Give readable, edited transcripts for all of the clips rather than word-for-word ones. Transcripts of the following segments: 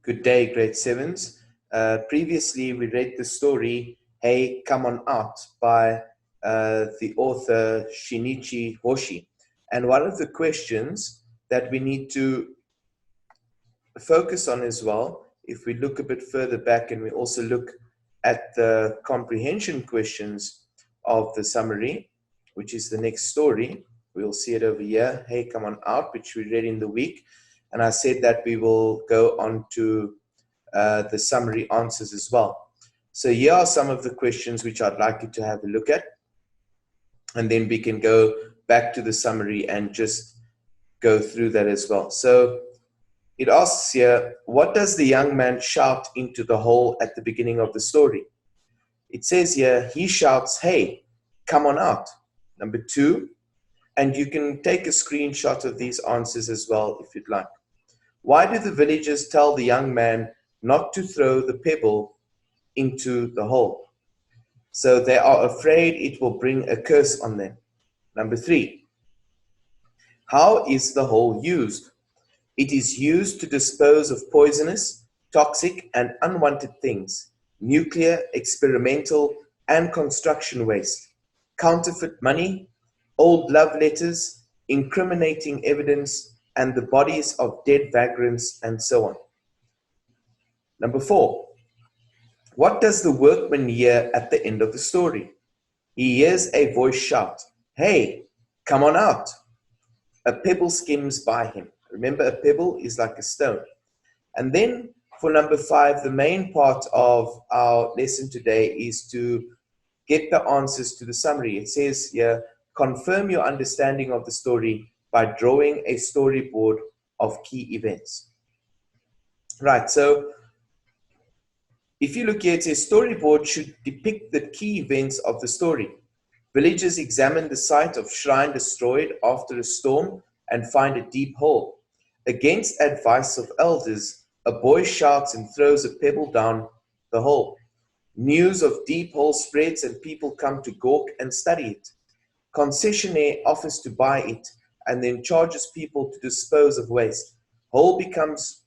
Good day, grade sevens. Previously, we read the story, Hey, Come On Out, by the author Shinichi Hoshi. And one of the questions that we need to focus on as well, if we look a bit further back and we also look at the comprehension questions of the summary, which is the next story, we'll see it over here, Hey, Come On Out, which we read in the week. And I said that we will go on to the summary answers as well. So here are some of the questions which I'd like you to have a look at. And then we can go back to the summary and just go through that as well. So it asks here, what does the young man shout into the hole at the beginning of the story? It says here, he shouts, hey, come on out. Number 2, and you can take a screenshot of these answers as well if you'd like. Why do the villagers tell the young man not to throw the pebble into the hole? So they are afraid it will bring a curse on them. Number 3, how is the hole used? It is used to dispose of poisonous, toxic, and unwanted things, nuclear, experimental, and construction waste, counterfeit money, old love letters, incriminating evidence, and the bodies of dead vagrants, and so on. Number 4, what does the workman hear at the end of the story? He hears a voice shout, hey, come on out. A pebble skims by him. Remember, a pebble is like a stone. And then for number 5, the main part of our lesson today is to get the answers to the summary. It says here, confirm your understanding of the story by drawing a storyboard of key events. Right, so if you look here, it says storyboard should depict the key events of the story. Villagers examine the site of shrine destroyed after a storm and find a deep hole. Against advice of elders, a boy shouts and throws a pebble down the hole. News of deep hole spreads and people come to gawk and study it. Concessionaire offers to buy it and then charges people to dispose of waste. Hole becomes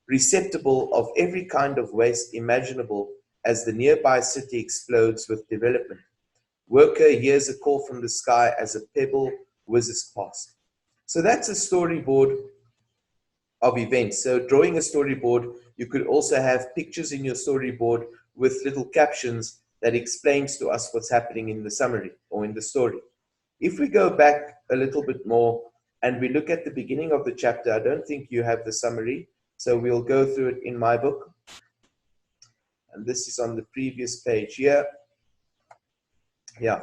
receptacle of every kind of waste imaginable as the nearby city explodes with development. Worker hears a call from the sky as a pebble whizzes past. So that's a storyboard of events. So drawing a storyboard, you could also have pictures in your storyboard with little captions that explains to us what's happening in the summary or in the story. If we go back a little bit more and we look at the beginning of the chapter, I don't think you have the summary, so we'll go through it in my book. And this is on the previous page here. Yeah.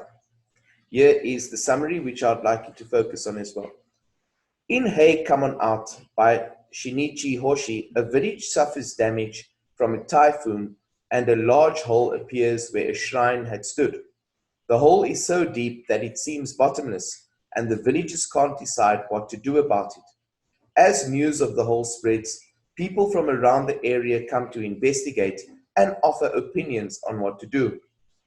Here is the summary, which I'd like you to focus on as well. In Hey, Come On Out by Shinichi Hoshi, a village suffers damage from a typhoon and a large hole appears where a shrine had stood. The hole is so deep that it seems bottomless, and the villagers can't decide what to do about it. As news of the hole spreads, people from around the area come to investigate and offer opinions on what to do.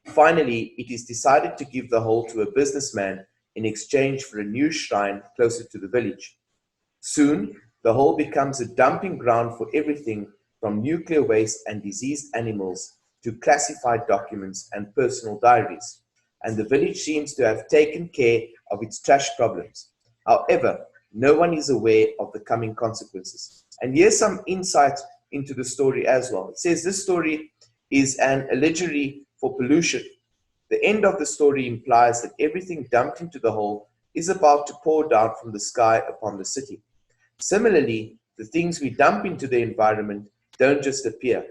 Finally, it is decided to give the hole to a businessman in exchange for a new shrine closer to the village. Soon, the hole becomes a dumping ground for everything from nuclear waste and diseased animals to classified documents and personal diaries, and the village seems to have taken care of its trash problems. However, no one is aware of the coming consequences. And here's some insight into the story as well. It says this story is an allegory for pollution. The end of the story implies that everything dumped into the hole is about to pour down from the sky upon the city. Similarly, the things we dump into the environment don't just appear.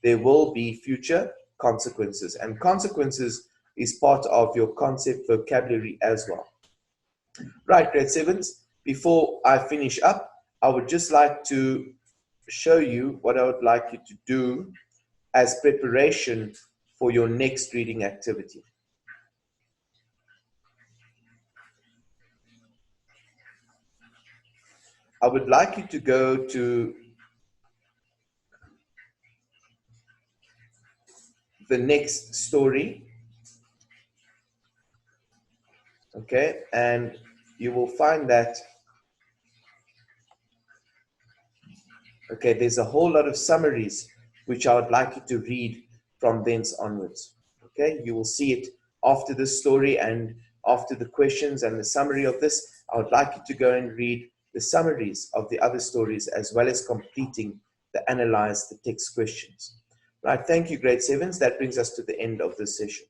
There will be future consequences, and consequences is part of your concept vocabulary as well. Right, grade sevens, before I finish up, I would just like to show you what I would like you to do as preparation for your next reading activity. I would like you to go to the next story, okay, and you will find that Okay, there's a whole lot of summaries which I would like you to read from thence onwards. Okay, you will see it after this story and after the questions and the summary of this. I would like you to go and read the summaries of the other stories as well as completing the analyze the text questions. Right, thank you, grade 7s. That brings us to the end of this session.